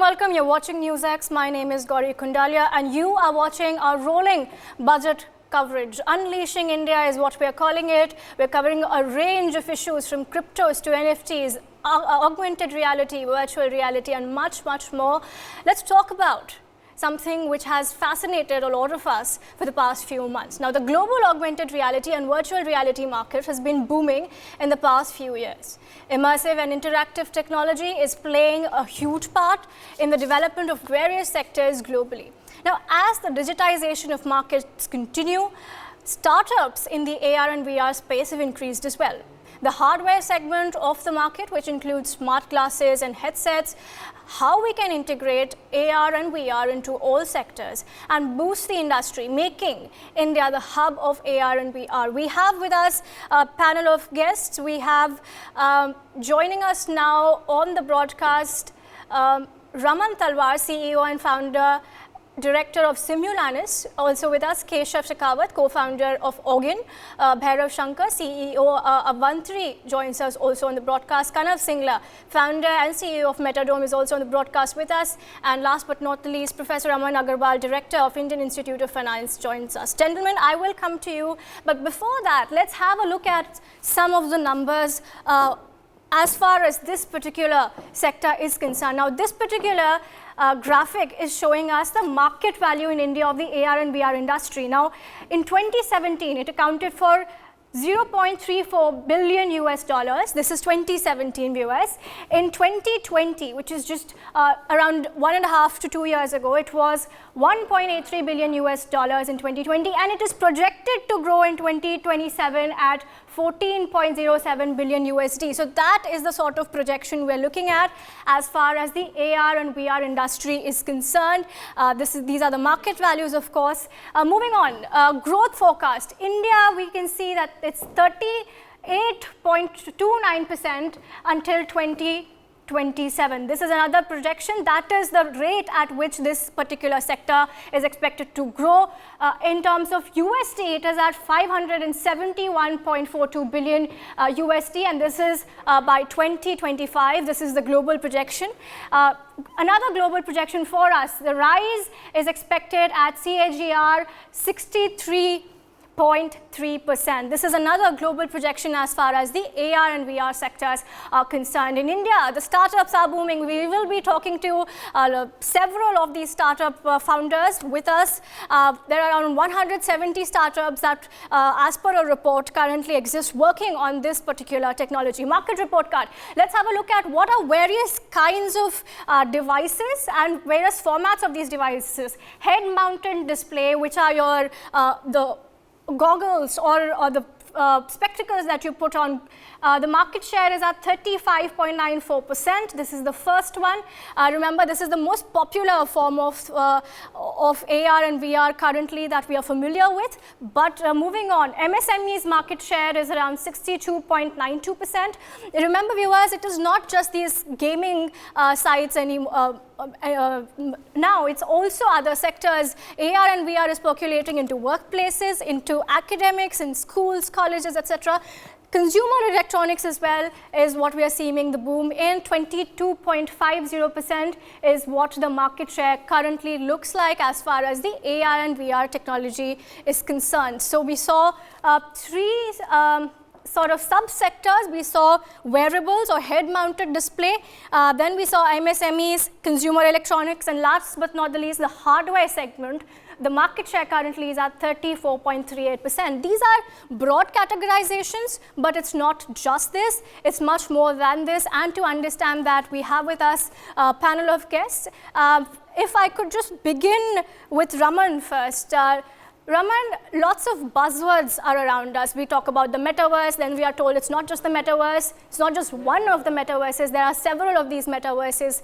welcome. You're watching NewsX. My name is Gauri Kundalia, and you are watching our rolling budget coverage. Unleashing India is what we're calling it. We're covering a range of issues from cryptos to NFTs, augmented reality, virtual reality, and much, much more. Let's talk about something which has fascinated a lot of us for the past few months. Now, the global augmented reality and virtual reality market has been booming in the past few years. Immersive and interactive technology is playing a huge part in the development of various sectors globally. Now, as the digitization of markets continue, startups in the AR and VR space have increased as well. The hardware segment of the market, which includes smart glasses and headsets, how we can integrate AR and VR into all sectors and boost the industry, making India the hub of AR and VR. We have with us a panel of guests. We have joining us now on the broadcast, Raman Talwar, CEO and founder, Director of Simulanis, also with us, Keshav Shekhawat, co-founder of Ogin, Bhairav Shankar, CEO, Avantri joins us also on the broadcast, Kanav Singla, founder and CEO of Metadome is also on the broadcast with us, and last but not the least, Professor Aman Agarwal, Director of Indian Institute of Finance joins us. Gentlemen, I will come to you, but before that, let's have a look at some of the numbers as far as this particular sector is concerned. Now, this particular graphic is showing us the market value in India of the AR and VR industry. Now, in 2017, it accounted for 0.34 billion US dollars. This is 2017 viewers. In 2020, which is just around 1.5 to 2 years ago, it was 1.83 billion US dollars in 2020, and it is projected to grow in 2027 at 14.07 billion USD. So that is the sort of projection we're looking at as far as the AR and VR industry is concerned. These are the market values, of course. Moving on, growth forecast. India, we can see that it's 38.29% until 2027. This is another projection. That is the rate at which this particular sector is expected to grow. In terms of USD, it is at 571.42 billion USD, and this is by 2025. This is the global projection. Another global projection for us, the rise is expected at CAGR 63.3%. This is another global projection as far as the AR and VR sectors are concerned. In India, the startups are booming. We will be talking to several of these startup founders with us. There are around 170 startups that, as per a report, currently exist working on this particular technology. Market report card. Let's have a look at what are various kinds of devices and various formats of these devices. Head-mounted display, which are your the goggles or the spectacles that you put on. The market share is at 35.94%. This is the first one. Remember, this is the most popular form of AR and VR currently that we are familiar with. But moving on, MSME's market share is around 62.92%. Remember, viewers, it is not just these gaming sites anymore. Now it's also other sectors. AR and VR is percolating into workplaces, into academics, in schools, colleges, etc. Consumer electronics as well is what we are seeing the boom in. 22.50% is what the market share currently looks like as far as the AR and VR technology is concerned. So we saw three sort of subsectors. We saw wearables or head-mounted display. Then we saw MSMEs, consumer electronics, and last but not the least, the hardware segment. The market share currently is at 34.38%. These are broad categorizations, but it's not just this. It's much more than this. And to understand that, we have with us a panel of guests. If I could just begin with Raman first. Raman, lots of buzzwords are around us. We talk about the metaverse, then we are told it's not just the metaverse, it's not just one of the metaverses, there are several of these metaverses.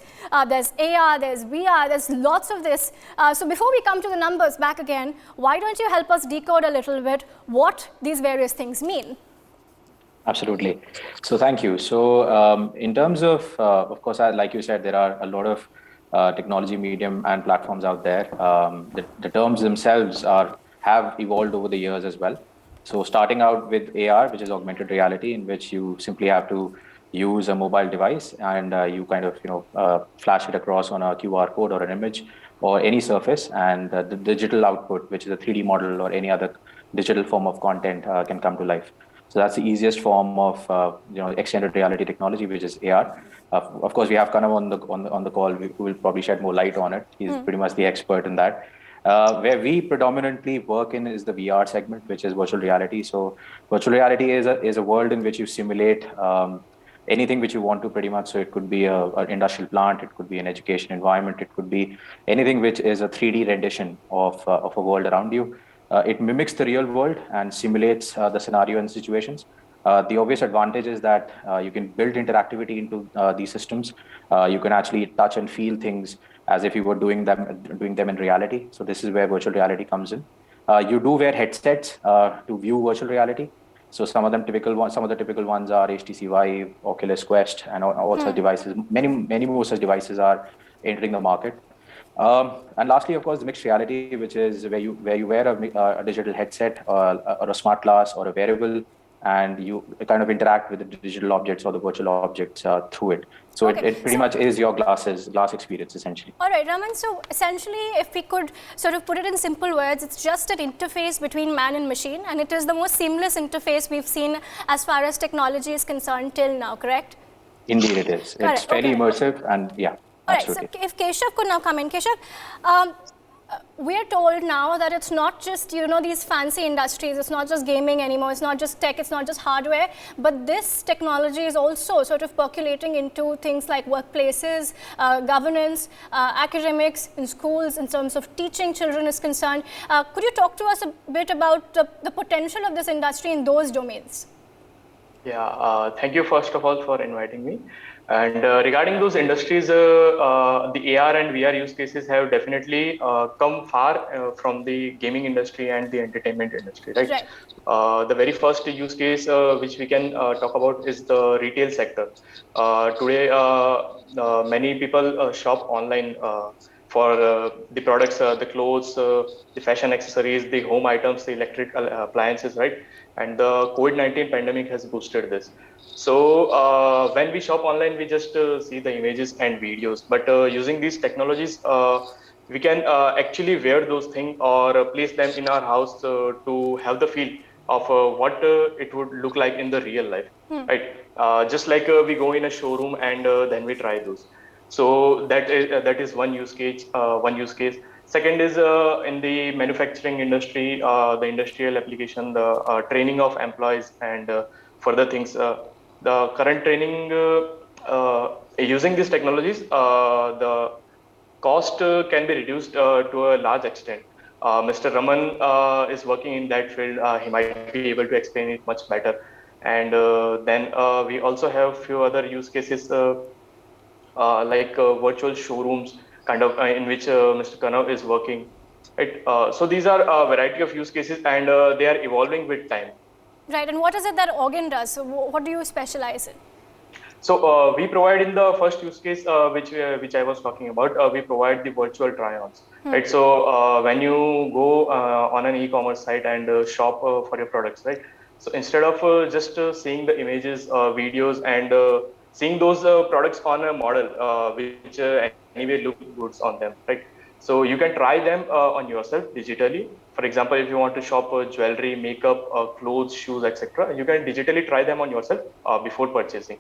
There's AR, there's VR, there's lots of this. So before we come to the numbers back again, why don't you help us decode a little bit what these various things mean? Absolutely. So thank you. So in terms of course, like you said, there are a lot of technology medium and platforms out there. The terms themselves have evolved over the years as well. So starting out with AR, which is augmented reality, in which you simply have to use a mobile device and you kind of flash it across on a QR code or an image or any surface, and the digital output, which is a 3D model or any other digital form of content, can come to life. So that's the easiest form of extended reality technology, which is AR. Of course, we have Kanav on the call who will probably shed more light on it. He's pretty much the expert in that. Where we predominantly work in is the VR segment, which is virtual reality. So virtual reality is a world in which you simulate anything which you want to, pretty much. So it could be an industrial plant, it could be an education environment, it could be anything which is a 3D rendition of a world around you. It mimics the real world and simulates the scenario and situations. The obvious advantage is that you can build interactivity into these systems. You can actually touch and feel things as if you were doing them in reality. So this is where virtual reality comes in. You do wear headsets to view virtual reality. So some of the typical ones are HTC Vive, Oculus Quest, and all such devices. Many more such devices are entering the market. And lastly, of course, the mixed reality, which is where you wear a digital headset or a smart glass or a wearable, and you kind of interact with the digital objects or the virtual objects through it. So it pretty much is your glass experience, essentially. All right, Raman. So essentially, if we could sort of put it in simple words, it's just an interface between man and machine, and it is the most seamless interface we've seen as far as technology is concerned till now, correct? Indeed, it is. It's very immersive, and yeah. All right, so if Keshav could now come in. Keshav, we are told now that it's not just, these fancy industries, it's not just gaming anymore, it's not just tech, it's not just hardware, but this technology is also sort of percolating into things like workplaces, governance, academics, in schools, in terms of teaching children is concerned. Could you talk to us a bit about the potential of this industry in those domains? Yeah, thank you first of all for inviting me. And regarding those industries, the AR and VR use cases have definitely come far from the gaming industry and the entertainment industry, right? The very first use case which we can talk about is the retail sector. Today, many people shop online for the products, the clothes, the fashion accessories, the home items, the electric appliances, right? And the COVID-19 pandemic has boosted this. So when we shop online, we just see the images and videos. But using these technologies, we can actually wear those things or place them in our house to have the feel of what it would look like in the real life, right? Just like we go in a showroom and then we try those. So that is one use case. Second is in the manufacturing industry, the industrial application, the training of employees and further things. The current training using these technologies, the cost can be reduced to a large extent. Mr. Raman is working in that field. He might be able to explain it much better. And then we also have few other use cases like virtual showrooms, kind of in which Mr. Kanav is working. Right? So these are a variety of use cases, and they are evolving with time. Right, and what is it that Organ does? So what do you specialize in? So we provide in the first use case, which I was talking about, we provide the virtual try-ons. Right. So when you go on an e-commerce site and shop for your products, right? So instead of just seeing the images, videos, and seeing those products on a model, which anyway look good on them, right? So you can try them on yourself digitally. For example, if you want to shop jewelry, makeup, clothes, shoes, etc., you can digitally try them on yourself before purchasing.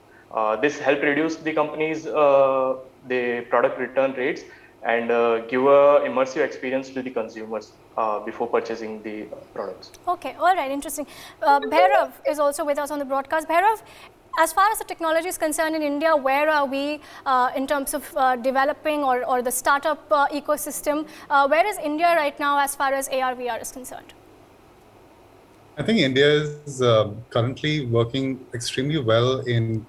This help reduce the company's the product return rates and give a immersive experience to the consumers before purchasing the products. Okay, all right, interesting. Bhairav is also with us on the broadcast. Bhairav, as far as the technology is concerned in India, where are we in terms of developing or the startup ecosystem? Where is India right now as far as AR, VR is concerned? I think India is currently working extremely well in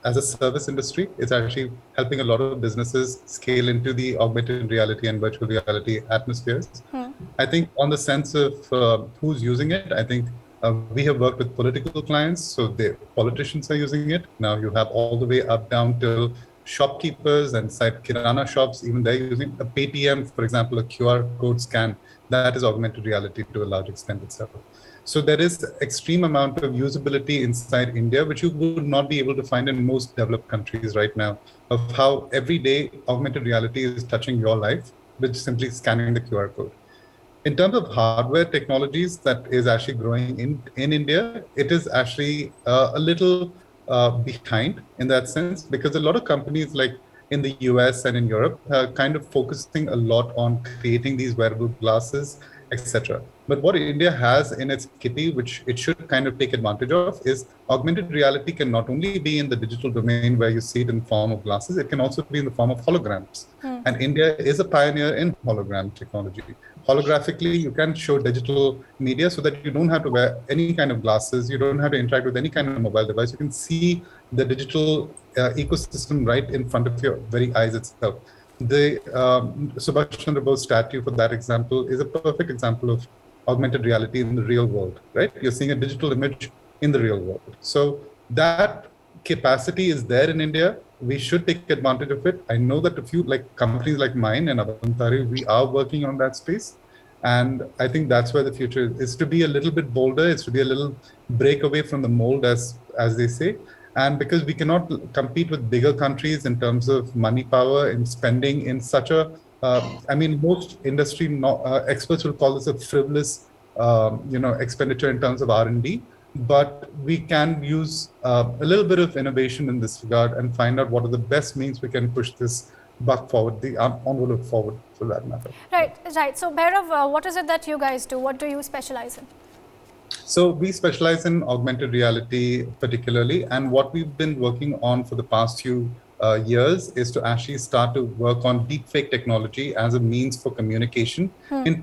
as a service industry. It's actually helping a lot of businesses scale into the augmented reality and virtual reality atmospheres. I think on the sense of who's using it, I think we have worked with political clients, so the politicians are using it. Now you have all the way up down till shopkeepers and site kirana shops, even they're using a Paytm, for example, a QR code scan. that is augmented reality to a large extent itself. So there is extreme amount of usability inside India, which you would not be able to find in most developed countries right now, of how every day augmented reality is touching your life with simply scanning the QR code. In terms of hardware technologies that is actually growing in India, it is actually a little behind in that sense, because a lot of companies like in the US and in Europe are kind of focusing a lot on creating these wearable glasses, etc. But what India has in its kitty, which it should kind of take advantage of, is augmented reality can not only be in the digital domain where you see it in form of glasses, it can also be in the form of holograms. And India is a pioneer in hologram technology. Holographically, you can show digital media so that you don't have to wear any kind of glasses. You don't have to interact with any kind of mobile device. You can see the digital ecosystem right in front of your very eyes itself. The Subhash Chandra Bose statue, for that example, is a perfect example of augmented reality in the real world, right? You're seeing a digital image in the real world. So that capacity is there in India. We should take advantage of it. I know that a few like companies like mine and Avantari, we are working on that space. And I think that's where the future is to be a little bit bolder. It's to be a little break away from the mold, as they say. And because we cannot compete with bigger countries in terms of money power and spending in such a, I mean, most industry experts will call this a frivolous, expenditure in terms of R&D. But we can use a little bit of innovation in this regard and find out what are the best means we can push this buck forward, the envelope forward, for that matter. Right. So, Bhairav, what is it that you guys do? What do you specialize in? So we specialize in augmented reality particularly, and what we've been working on for the past few years is to actually start to work on deepfake technology as a means for communication,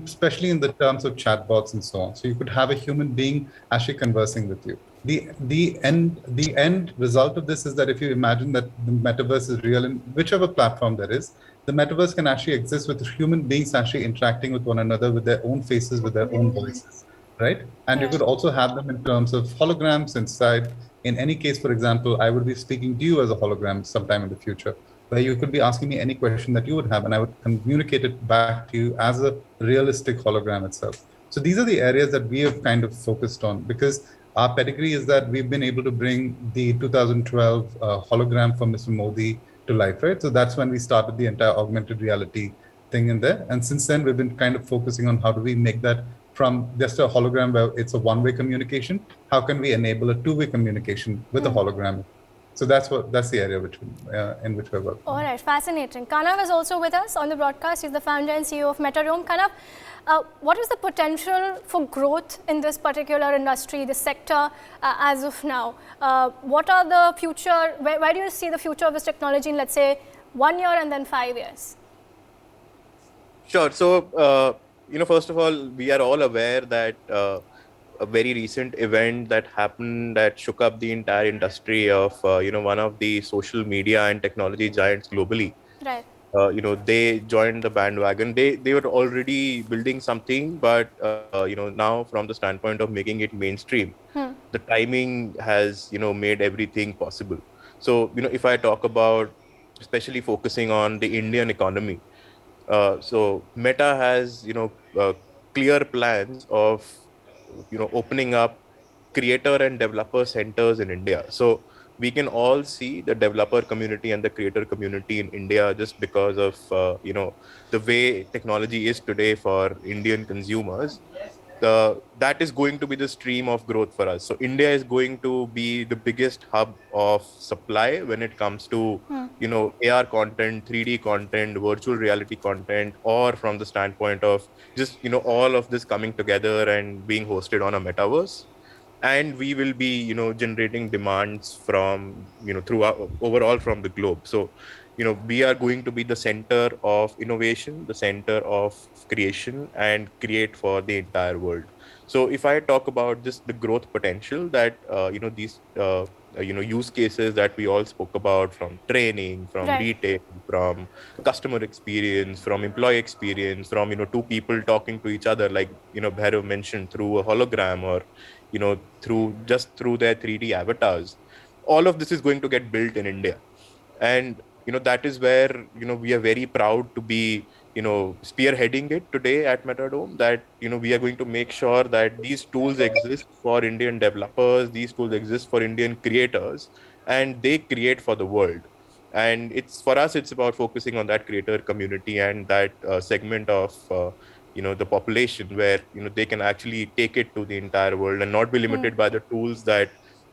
especially in the terms of chatbots and so on. So you could have a human being actually conversing with you. The end result of this is that if you imagine that the metaverse is real in whichever platform there is, the metaverse can actually exist with human beings actually interacting with one another with their own faces, with their own voices. Right? And you could also have them in terms of holograms inside. In any case, for example, I would be speaking to you as a hologram sometime in the future, where you could be asking me any question that you would have, and I would communicate it back to you as a realistic hologram itself. So these are the areas that we have kind of focused on, because our pedigree is that we've been able to bring the 2012 hologram for Mr. Modi to life, right? So that's when we started the entire augmented reality thing in there. And since then, we've been kind of focusing on how do we make that from just a hologram where it's a one-way communication, how can we enable a two-way communication with a hologram? So that's the area in which we're working. All right, fascinating. Kanav is also with us on the broadcast. He's the founder and CEO of MetaRoam. Kanav, what is the potential for growth in this particular industry, this sector, as of now? What are the future, where do you see the future of this technology in, let's say, 1 year and then 5 years? Sure. So, first of all, we are all aware that a very recent event that happened that shook up the entire industry of, one of the social media and technology giants globally. Right. They joined the bandwagon. They were already building something, but, now from the standpoint of making it mainstream, the timing has, made everything possible. So, if I talk about especially focusing on the Indian economy, so Meta has, clear plans of, opening up creator and developer centers in India. So we can all see the developer community and the creator community in India just because of, the way technology is today for Indian consumers. That is going to be the stream of growth for us. So India is going to be the biggest hub of supply when it comes to, AR content, 3D content, virtual reality content, or from the standpoint of just, all of this coming together and being hosted on a metaverse. And we will be, generating demands from, throughout overall from the globe. So, we are going to be the center of innovation, the center of creation, and create for the entire world. So if I talk about just the growth potential that, these, use cases that we all spoke about, from training, from retail, from customer experience, from employee experience, from, two people talking to each other, like, Bhairav mentioned, through a hologram or, through their 3D avatars. All of this is going to get built in India. And, that is where, we are very proud to be, spearheading it today at Metadome, that we are going to make sure that these tools exist for Indian developers, these tools exist for Indian creators, and they create for the world. And it's for us, it's about focusing on that creator community and that segment of the population where they can actually take it to the entire world and not be limited by the tools that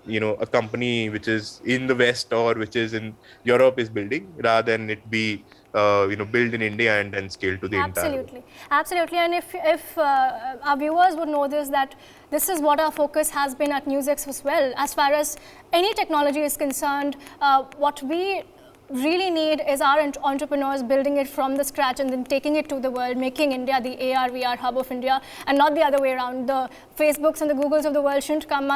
a company which is in the West or which is in Europe is building, rather than it be built in India and then scaled to the entire world. Absolutely, absolutely. And if our viewers would know that this is what our focus has been at NewsX as well. As far as any technology is concerned, what we really need is our entrepreneurs building it from the scratch and then taking it to the world, making India the AR VR hub of India, and not the other way around. The Facebooks and the Googles of the world shouldn't come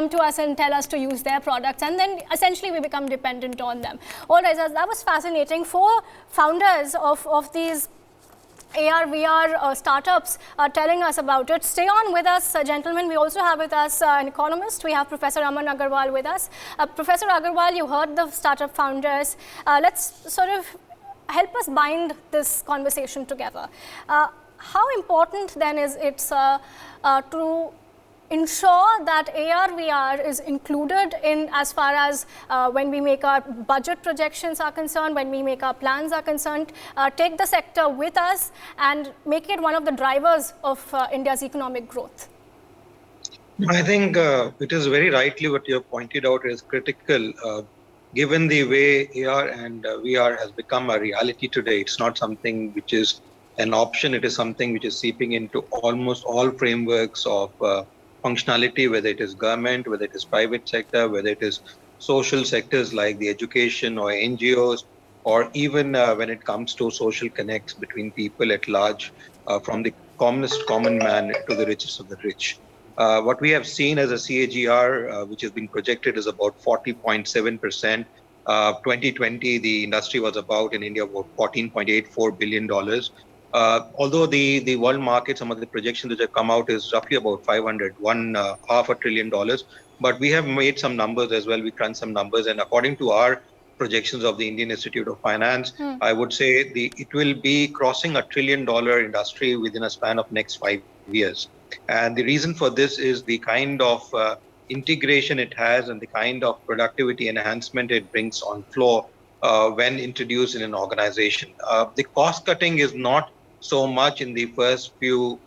to us and tell us to use their products, and then essentially we become dependent on them. All right, that was fascinating. 4 founders of these AR, VR startups are telling us about it. Stay on with us, gentlemen. We also have with us an economist. We have Professor Aman Agarwal with us. Professor Agarwal, you heard the startup founders. Let's sort of help us bind this conversation together. How important then is it to ensure that AR, VR is included in as far as when we make our budget projections are concerned, when we make our plans are concerned, take the sector with us and make it one of the drivers of India's economic growth? I think it is very rightly what you have pointed out is critical. Given the way AR and VR has become a reality today, it's not something which is an option. It is something which is seeping into almost all frameworks of functionality, whether it is government, whether it is private sector, whether it is social sectors like the education or NGOs, or even when it comes to social connects between people at large, from the commonest common man to the richest of the rich. What we have seen as a CAGR, which has been projected, is about 40.7%. 2020, the industry was about in India about $14.84 billion. Although the world market, some of the projections which have come out is roughly about half a trillion dollars. But we have made some numbers as well. We crunched some numbers, and according to our projections of the Indian Institute of Finance, I would say it will be crossing $1 trillion industry within a span of next 5 years. And the reason for this is the kind of integration it has and the kind of productivity enhancement it brings on floor when introduced in an organization. The cost cutting is not so much in the first few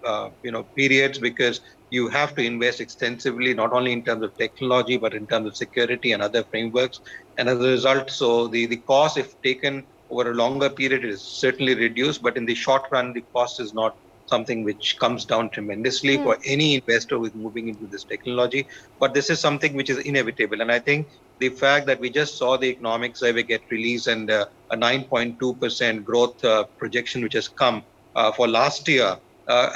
periods, because you have to invest extensively, not only in terms of technology, but in terms of security and other frameworks. And as a result, so the cost, if taken over a longer period, is certainly reduced. But in the short run, the cost is not something which comes down tremendously for any investor who is moving into this technology. But this is something which is inevitable. And I think the fact that we just saw the economic survey get released and a 9.2% growth projection which has come for last year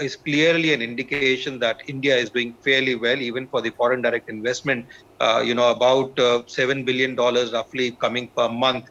is clearly an indication that India is doing fairly well, even for the foreign direct investment. About $7 billion roughly coming per month,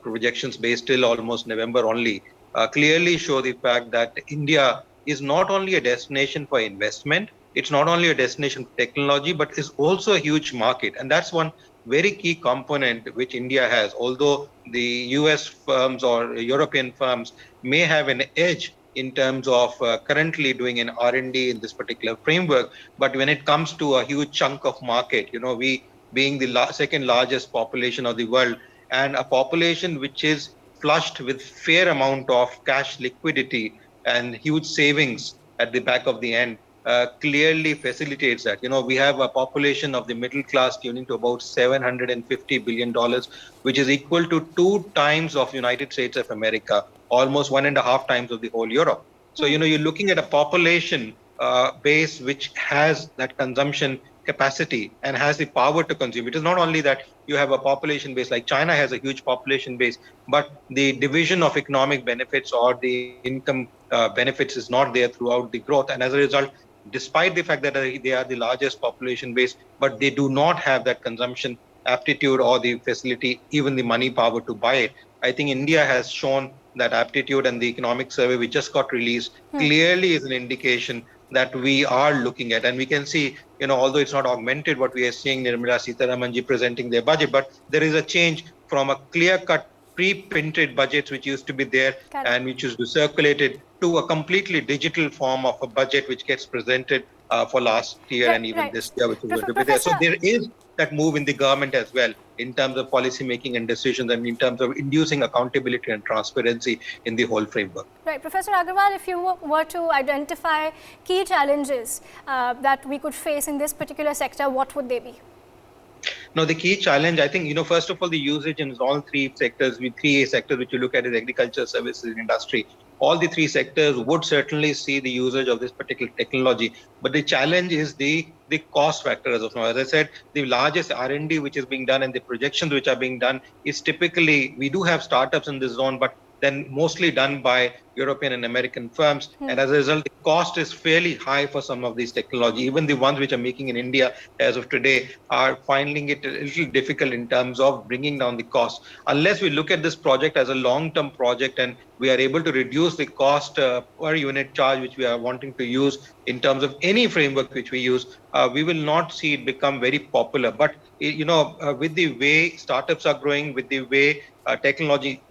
projections based till almost November only, clearly show the fact that India is not only a destination for investment, it's not only a destination for technology, but is also a huge market. And that's one very key component which India has. Although the US firms or European firms may have an edge in terms of currently doing an R&D in this particular framework, but when it comes to a huge chunk of market, we being the second largest population of the world, and a population which is flushed with fair amount of cash liquidity and huge savings at the back of the end, clearly facilitates that. We have a population of the middle class tuning to about $750 billion, which is equal to 2 times of United States of America, almost 1.5 times of the whole Europe. So, you're looking at a population base which has that consumption capacity and has the power to consume. It is not only that you have a population base like China has a huge population base, but the division of economic benefits or the income benefits is not there throughout the growth. And as a result, despite the fact that they are the largest population base, but they do not have that consumption aptitude or the facility, even the money power to buy it. I think India has shown that aptitude, and the economic survey we just got released clearly is an indication that we are looking at. And we can see, although it's not augmented, what we are seeing Nirmala Sitharamanji presenting their budget, but there is a change from a clear-cut pre-printed budgets which used to be there Correct. and which is circulated to a completely digital form of a budget which gets presented for last year and even this year, which is going to be there. So there is that move in the government as well in terms of policy making and decisions and in terms of inducing accountability and transparency in the whole framework. Right. Professor Agarwal, if you were to identify key challenges that we could face in this particular sector, what would they be? No, the key challenge, I think, first of all, the usage in all three sectors, with 3A sectors, which you look at is agriculture, services, industry. All the three sectors would certainly see the usage of this particular technology. But the challenge is the cost factor as of now. As I said, the largest R&D which is being done and the projections which are being done is typically, we do have startups in this zone, but then mostly done by European and American firms. And as a result, the cost is fairly high for some of these technology. Even the ones which are making in India as of today are finding it a little difficult in terms of bringing down the cost. Unless we look at this project as a long-term project and we are able to reduce the cost per unit charge, which we are wanting to use in terms of any framework which we use, we will not see it become very popular. But, with the way startups are growing, with the way technology,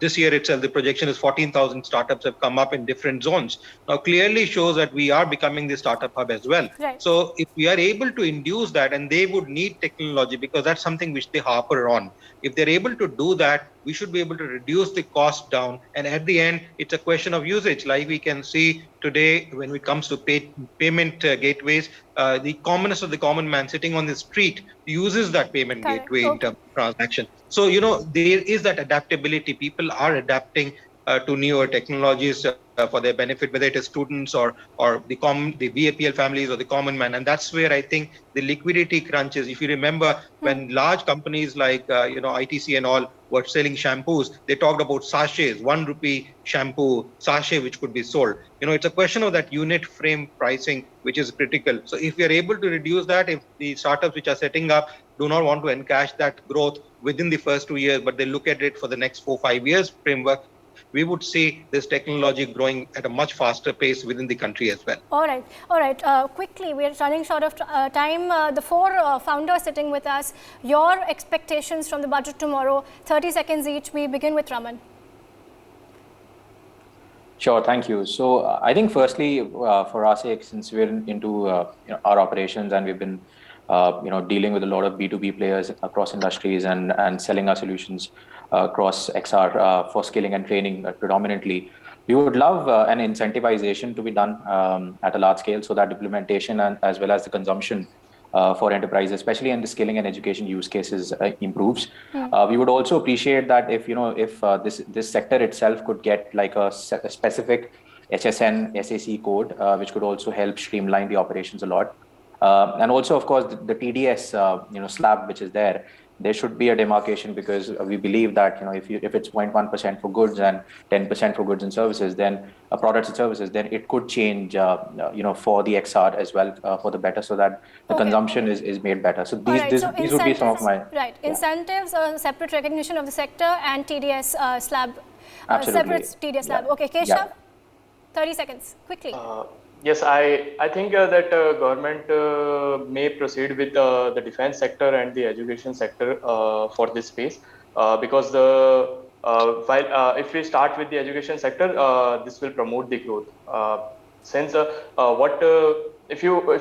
this year itself, the projection is 14,000 startups have come up in different zones. Now, clearly shows that we are becoming the startup hub as well. Right. So if we are able to induce that, and they would need technology because that's something which they harper on. If they're able to do that, we should be able to reduce the cost down. And at the end, it's a question of usage. Like we can see today, when it comes to payment gateways, the commonest of the common man sitting on the street uses that payment gateway in terms of transaction. So, there is that adaptability. People are adapting to newer technologies for their benefit, whether it is students or the BAPL families or the common man. And that's where I think the liquidity crunches. If you remember, when large companies like ITC and all were selling shampoos, they talked about sachets, 1 rupee shampoo sachet which could be sold. It's a question of that unit frame pricing which is critical. So if we are able to reduce that, if the startups which are setting up do not want to encash that growth within the first 2 years, but they look at it for the next 4-5 years framework, we would see this technology growing at a much faster pace within the country as well. All right. Quickly, we are running short of time. The four founders sitting with us, your expectations from the budget tomorrow, 30 seconds each. We begin with Raman. Sure, thank you. So I think firstly, for our sake, since we're into our operations and we've been dealing with a lot of B2B players across industries and selling our solutions across XR for skilling and training predominantly, we would love an incentivization to be done at a large scale so that implementation and as well as the consumption for enterprises, especially in the skilling and education use cases, improves. We would also appreciate that if this sector itself could get like a specific HSN SAC code, which could also help streamline the operations a lot. And also, of course, the TDS slab which is there should be a demarcation, because we believe that if it's 0.1% for goods and 10% for goods and services, then products and services, then it could change for the XR as well for the better, so that the consumption is made better. So these would be some of my incentives, separate recognition of the sector, and TDS slab. Absolutely. Separate TDS slab. Okay, Keshav, 30 seconds quickly. Yes, I think that government may proceed with the defense sector and the education sector for this space, because if we start with the education sector, this will promote the growth. Since if you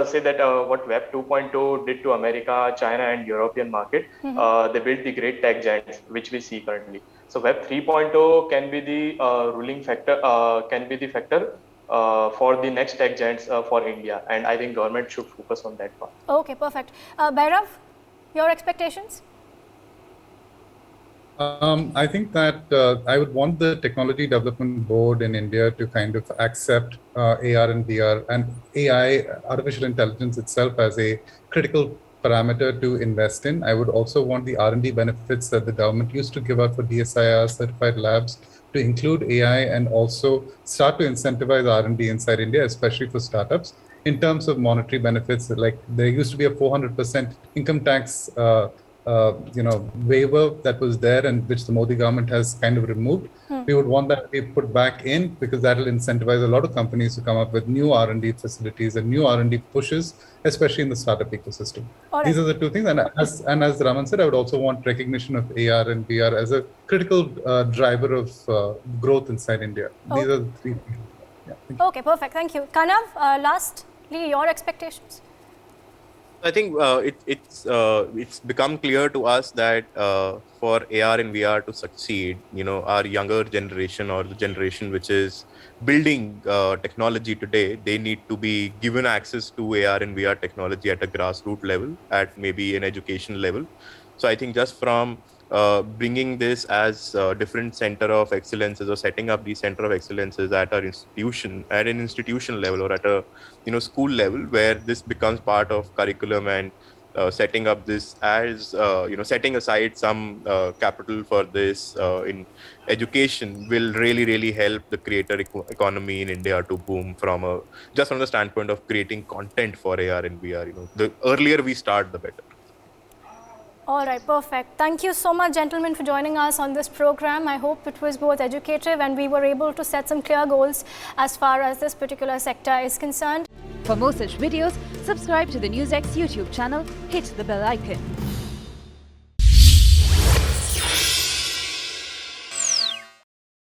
say that what Web 2.0 did to America, China, and European market, they built the great tech giants which we see currently. So Web 3.0 can be the ruling factor, for the next tech giants for India, and I think government should focus on that part. Okay, perfect. Bhairav, your expectations? I think that I would want the Technology Development Board in India to kind of accept AR and VR and AI, artificial intelligence itself, as a critical parameter to invest in. I would also want the R&D benefits that the government used to give out for DSIR certified labs to include AI, and also start to incentivize R&D inside India, especially for startups. In terms of monetary benefits, like there used to be a 400% income tax waiver that was there and which the Modi government has kind of removed. We would want that to be put back in because that will incentivize a lot of companies to come up with new R&D facilities and new R&D pushes, especially in the startup ecosystem. All right. These are the two things. And as Raman said, I would also want recognition of AR and VR as a critical driver of growth inside India. These are the three things. Yeah, okay, perfect. Thank you. Kanav, lastly, your expectations? I think it's become clear to us that for AR and VR to succeed, our younger generation or the generation which is building technology today, they need to be given access to AR and VR technology at a grassroots level, at maybe an education level. So I think just from bringing this as a different center of excellences or setting up these center of excellences at our institution, at an institution level or at a school level where this becomes part of curriculum and setting up this as setting aside some capital for this in education will really help the creator economy in India to boom just from the standpoint of creating content for AR and VR. The earlier we start, the better. All right, perfect. Thank you so much, gentlemen, for joining us on this program. I hope it was both educative and we were able to set some clear goals as far as this particular sector is concerned. For more such videos, subscribe to the NewsX YouTube channel, hit the bell icon.